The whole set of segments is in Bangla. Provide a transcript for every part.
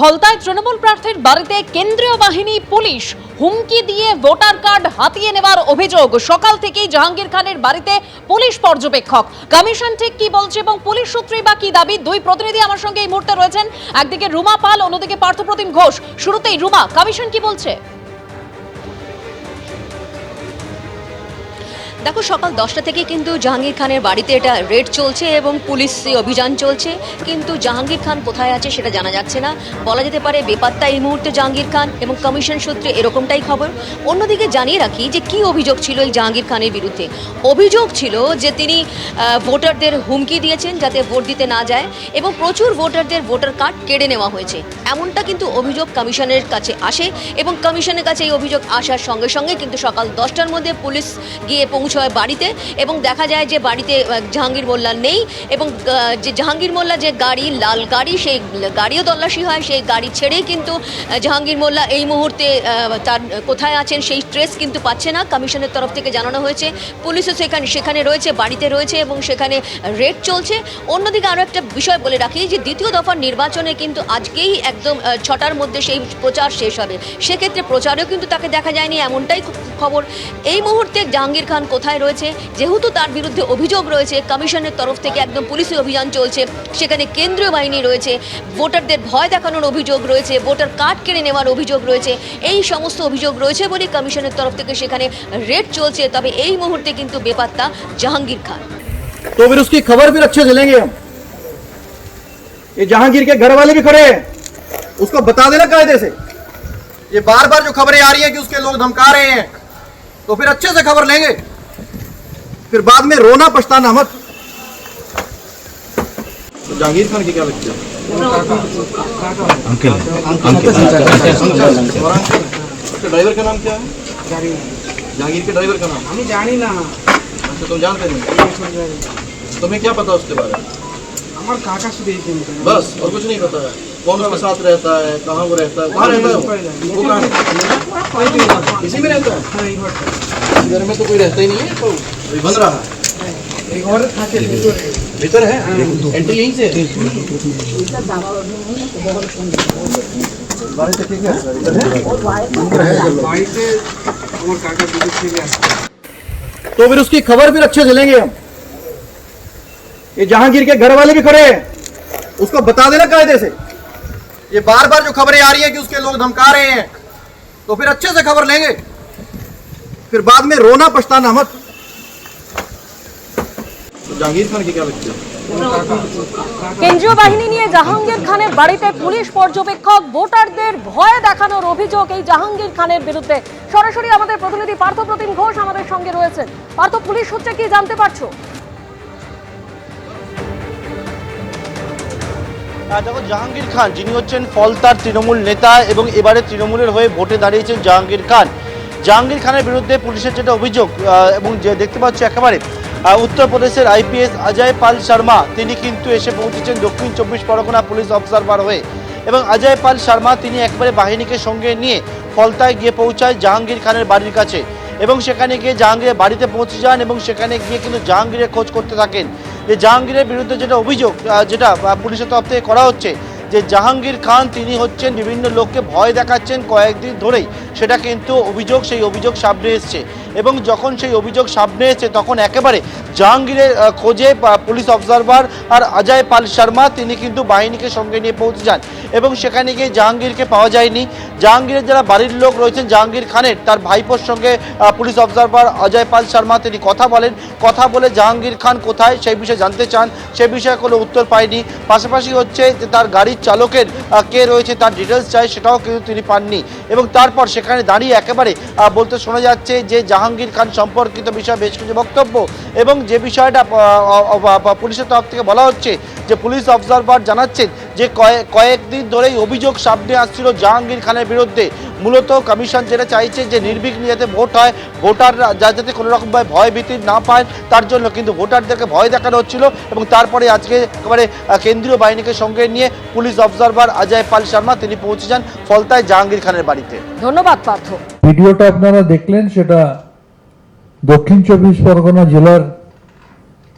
ফলতায় তৃণমূল প্রার্থীর বাড়িতে কেন্দ্রীয় বাহিনী পুলিশ হুমকি দিয়ে ভোটার কার্ড হাতিয়ে নেওয়ার অভিযোগ। সকাল থেকেই জাহাঙ্গীর খানের বাড়িতে পুলিশ পর্যবেক্ষক। কমিশন ঠিক কি বলছে এবং পুলিশ সূত্রেই বা কি দাবি, দুই প্রতিনিধি আমার সঙ্গে এই মুহূর্তে রয়েছেন, একদিকে রুমা পাল, অন্যদিকে পার্থপ্রতিম ঘোষ। শুরুতেই রুমা, কমিশন কি বলছে? দেখো, সকাল 10টা থেকে কিন্তু জাহাঙ্গীর খানের বাড়িতে এটা রেড চলছে এবং পুলিশ অভিযান চলছে, কিন্তু জাহাঙ্গীর খান কোথায় আছে সেটা জানা যাচ্ছে না। বলা যেতে পারে বেপাত্তা এই মুহূর্তে জাহাঙ্গীর খান, এবং কমিশন সূত্রে এরকমটাই খবর। অন্যদিকে জানিয়ে রাখি যে কি অভিযোগ ছিল এই জাহাঙ্গীর খানের বিরুদ্ধে। অভিযোগ ছিল যে তিনি ভোটারদের হুমকি দিয়েছেন যাতে ভোট দিতে না যায়, এবং প্রচুর ভোটারদের ভোটার কার্ড কেড়ে নেওয়া হয়েছে, এমনটা কিন্তু অভিযোগ কমিশনের কাছে আসে। এবং কমিশনের কাছে এই অভিযোগ আসার সঙ্গে সঙ্গে কিন্তু সকাল 10টার মধ্যে পুলিশ গিয়ে পৌঁছায় বাড়িতে, এবং দেখা যায় যে বাড়িতে জাহাঙ্গীর মোল্লা নেই, এবং যে জাহাঙ্গীর মোল্লা যে গাড়ি, লাল গাড়ি, সেই গাড়িও তল্লাশি হয়। সেই গাড়ি ছেড়েই কিন্তু জাহাঙ্গীর মোল্লা এই মুহূর্তে তার কোথায় আছেন সেই ট্রেস কিন্তু পাচ্ছে না। কমিশনের তরফ থেকে জানানো হয়েছে পুলিশও সেখানে রয়েছে, বাড়িতে রয়েছে, এবং সেখানে রেড চলছে। অন্যদিকে আরও একটা বিষয় বলে রাখি যে দ্বিতীয় দফার নির্বাচনে কিন্তু আজকেই একদম 6টার মধ্যে সেই প্রচার শেষ হবে। সেক্ষেত্রে প্রচারেও কিন্তু তাকে দেখা যায়নি, এমনটাই খবর। এই মুহূর্তে জাহাঙ্গীর খান কোথায় রয়েছে, যেহেতু তার বিরুদ্ধে অভিযোগ রয়েছে, কমিশনের তরফ থেকে একদম পুলিশি অভিযান চলছে, সেখানে কেন্দ্রীয় বাহিনী রয়েছে, ভোটারদের ভয় দেখানোর অভিযোগ রয়েছে, ভোটার কার্ড কেড়ে নেওয়ার অভিযোগ রয়েছে, এই সমস্ত অভিযোগ রয়েছে বলে কমিশনের তরফ থেকে সেখানে রেড চলছে। তবে এই মুহূর্তে কিন্তু বেপাত্তা জাহাঙ্গীর খান। तो फिर उसकी खबर भी अच्छे से लेंगे हम। ये जहांगीर के घर वाले भी खड़े हैं, उसको बता देना कायदे से। ये बार बार जो खबरें आ रही हैं कि उसके लोग धमका रहे हैं, तो फिर अच्छे से खबर लेंगे, फिर बाद में रोना पछताना मत। तो जहांगीर खान की क्या लगती है? अंकल ड्राइवर का नाम क्या है? जहांगीर के ड्राइवर का नाम আমি জানি না। अच्छा, तुम जानते नहीं? तुम्हें क्या पता उसके बारे में? আমার কাকা শুধু এই চিন্তা। बस, और कुछ नहीं पता है? कौन उसके साथ रहता है, कहाँ वो रहता है, कहाँ रहता है वो कहाँ? इसी में रहता है? হ্যাঁ, এই ঘরটা। इस घर में तो कोई रहता ही नहीं है, तो ये बन रहा है। এই ঘরে থাকে ভিতরে। भीतर है एंट्री यहीं से? बारिश ठीक है, इधर है? বাড়িতে আমার কাকা বিদেশ থেকে আসে। तो फिर उसकी खबर भी अच्छे से लेंगे हम। ये जहांगीर के घर वाले भी खड़े हैं, उसको बता देना कायदे से। ये बार बार जो खबरें आ रही हैं कि उसके लोग धमका रहे हैं, तो फिर अच्छे से खबर लेंगे, फिर बाद में रोना पछताना मत। तो जहांगीर खान की क्या लगती है? কেন্দ্রীয় বাহিনী নিয়ে জাহাঙ্গীর খানের বাড়িতে পুলিশ পর্যবেক্ষক, ভোটারদের ভয় দেখানোর অভিযোগ এই জাহাঙ্গীর খানের বিরুদ্ধে। সরাসরি আমাদের প্রতিনিধি পার্থপ্রতিম ঘোষ আমাদের সঙ্গে রয়েছেন। পার্থ, পুলিশ সূত্রে কি জানতে পারছো? দেখো, জাহাঙ্গীর খান যিনি হচ্ছেন ফলতার তৃণমূল নেতা, এবং এবারে তৃণমূলের হয়ে ভোটে দাঁড়িয়েছেন জাহাঙ্গীর খান। জাহাঙ্গীর খানের বিরুদ্ধে পুলিশের যেটা অভিযোগ, এবং যে দেখতে পাচ্ছ একেবারে উত্তরপ্রদেশের আইপিএস অজয় পাল শর্মা, তিনি কিন্তু এসে পৌঁছেছেন দক্ষিণ 24 পরগনা পুলিশ অবজারভার হয়ে। এবং অজয় পাল শর্মা তিনি একবারে বাহিনীকে সঙ্গে নিয়ে ফলতায় গিয়ে পৌঁছায় জাহাঙ্গীর খানের বাড়ির কাছে, এবং সেখানে গিয়ে জাহাঙ্গীরের বাড়িতে পৌঁছে যান, এবং সেখানে গিয়ে কিন্তু জাহাঙ্গীরের খোঁজ করতে থাকেন। যে জাহাঙ্গীরের বিরুদ্ধে যেটা অভিযোগ, যেটা পুলিশের তরফ থেকে করা হচ্ছে, যে জাহাঙ্গীর খান তিনি হচ্ছেন বিভিন্ন লোককে ভয় দেখাচ্ছেন কয়েকদিন ধরেই, সেটা কিন্তু অভিযোগ, সেই অভিযোগ সামনে এসছে। এবং যখন সেই অভিযোগ সামনে এসছে তখন একেবারে জাহাঙ্গীরের খোঁজে পুলিশ অবজারভার আর অজয় পাল শর্মা তিনি কিন্তু বাহিনীকে সঙ্গে নিয়ে পৌঁছে যান, এবং সেখানে গিয়ে জাহাঙ্গীরকে পাওয়া যায়নি। জাহাঙ্গীরের যারা বাড়ির লোক রয়েছেন জাহাঙ্গীর খানের, তার ভাইপোর সঙ্গে পুলিশ অবজারভার অজয় পাল শর্মা তিনি কথা বলেন। কথা বলে জাহাঙ্গীর খান কোথায় সেই বিষয়ে জানতে চান, সে বিষয়ে কোনো উত্তর পায়নি। পাশাপাশি হচ্ছে যে তার গাড়ির চালকের কে রয়েছে তার ডিটেলস চাই, সেটাও কিন্তু তিনি পাননি। এবং তারপর সেখানে দাঁড়িয়ে একেবারে বলতে শোনা যাচ্ছে যে জাহাঙ্গীর খান সম্পর্কিত বিষয়ে বেশ কিছু বক্তব্য, এবং যে বিষয়টা পুলিশের তরফ থেকে বলা হচ্ছে যে পুলিশ অবজারভার জানাচ্ছেন যে কয়েকদিন ধরেই অভিযোগ সামনে আসছিল জাহাঙ্গীর খানের বিরুদ্ধে। মূলত কমিশন যেটা চাইছে যে নির্বিঘ্নে যাতে ভোট হয়, ভোটাররা যাতে কোনো রকমভাবে ভয় ভীতি না পায়, তার জন্য কিন্তু ভোটারদেরকে ভয় দেখানো হচ্ছিল। এবং তারপরে আজকে একেবারে কেন্দ্রীয় বাহিনীকে সঙ্গে নিয়ে পুলিশ অবজারভার অজয় পাল শর্মা তিনি পৌঁছে যান ফলতায় জাহাঙ্গীর খানের বাড়িতে। ধন্যবাদ পার্থ। ভিডিওটা আপনারা দেখলেন, সেটা দক্ষিণ 24 পরগনা জেলার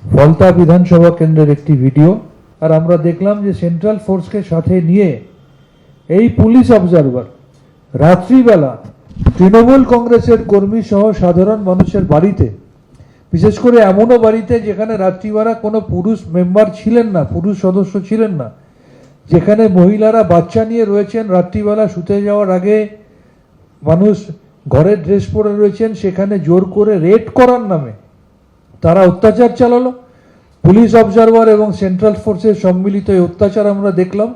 ফলতা বিধানসভা কেন্দ্রের একটি ভিডিও। আর আমরা দেখলাম যে সেন্ট্রাল ফোর্সকে সাথে নিয়ে এই পুলিশ অবজারভার রাত্রিবেলা তৃণমূল কংগ্রেসের কর্মী সহ সাধারণ মানুষের বাড়িতে, বিশেষ করে এমনও বাড়িতে যেখানে রাত্রিবেলা কোনো পুরুষ মেম্বার ছিলেন না, পুরুষ সদস্য ছিলেন না, যেখানে মহিলারা বাচ্চা নিয়ে রয়েছেন, রাত্রিবেলা শুতে যাওয়ার আগে মানুষ ঘরের ড্রেস পরে রয়েছেন, সেখানে জোর করে রেড করার নামে তারা অত্যাচার চালালো। পুলিশ অবজারভার এবং সেন্ট্রাল ফোর্সের সম্মিলিত এই অত্যাচার আমরা দেখলাম।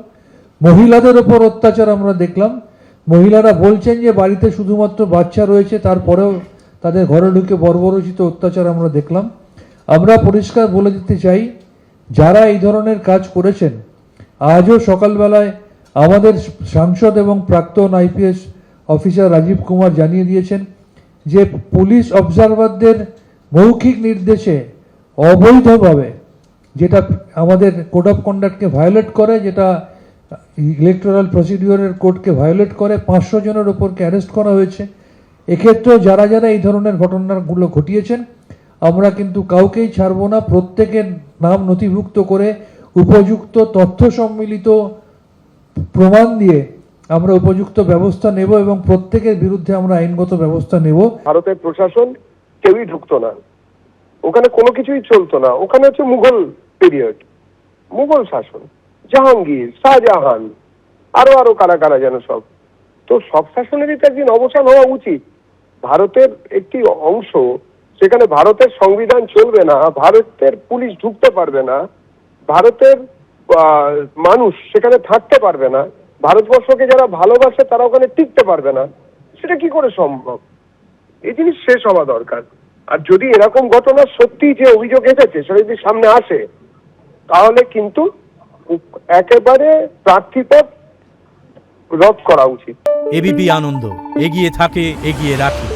মহিলাদের ওপর অত্যাচার আমরা দেখলাম। মহিলারা বলছেন যে বাড়িতে শুধুমাত্র বাচ্চা রয়েছে, তারপরেও তাদের ঘরে ঢুকে বর্বরোচিত অত্যাচার আমরা দেখলাম। আমরা পরিষ্কার বলে দিতে চাই, যারা এই ধরনের কাজ করেছেন, আজও সকালবেলায় আমাদের সাংসদ এবং প্রাক্তন আইপিএস অফিসার রাজীব কুমার জানিয়ে দিয়েছেন যে পুলিশ অবজারভারদের মৌখিক নির্দেশে অবৈধভাবে, যেটা আমাদের কোড অফ কন্ডাক্টকে ভায়োলেট করে, যেটা ইলেকটোরাল প্রসিডিওরের কোডকে ভায়োলেট করে, 500 জনের ওপরকে অ্যারেস্ট করা হয়েছে। এক্ষেত্রেও যারা যারা এই ধরনের ঘটনাগুলো ঘটিয়েছেন, আমরা কিন্তু কাউকেই ছাড়বো না। প্রত্যেকের নাম নথিভুক্ত করে উপযুক্ত তথ্য সম্মিলিত প্রমাণ দিয়ে আমরা উপযুক্ত ব্যবস্থা নেব এবং প্রত্যেকের বিরুদ্ধে আমরা আইনগত ব্যবস্থা নেব। ভারতের প্রশাসন কেউই ঢুকতো না, ওখানে কোনো কিছুই চলতো না। ওখানে হচ্ছে মুঘল পিরিয়ড, মুঘল শাসন, জাহাঙ্গীর, শাহজাহান, আরো কারা কারা যেন সব। তো সব শাসনেরই তো একদিন অবসান হওয়া উচিত। ভারতের একটি অংশ, সেখানে ভারতের সংবিধান চলবে না, ভারতের পুলিশ ঢুকতে পারবে না, ভারতের মানুষ সেখানে থাকতে পারবে না, ভারতবর্ষকে যারা ভালোবাসে তারা ওখানে টিকতে পারবে না, সেটা কি করে সম্ভব? এই জিনিস শেষ হওয়া দরকার। আর যদি এরকম ঘটনা সত্যি যে অভিযোগ এসেছে সেটা যদি সামনে আসে, তাহলে কিন্তু একেবারে প্রার্থীপদ রদ করা উচিত। এবিপি আনন্দ, এগিয়ে থাকে, এগিয়ে রাখে।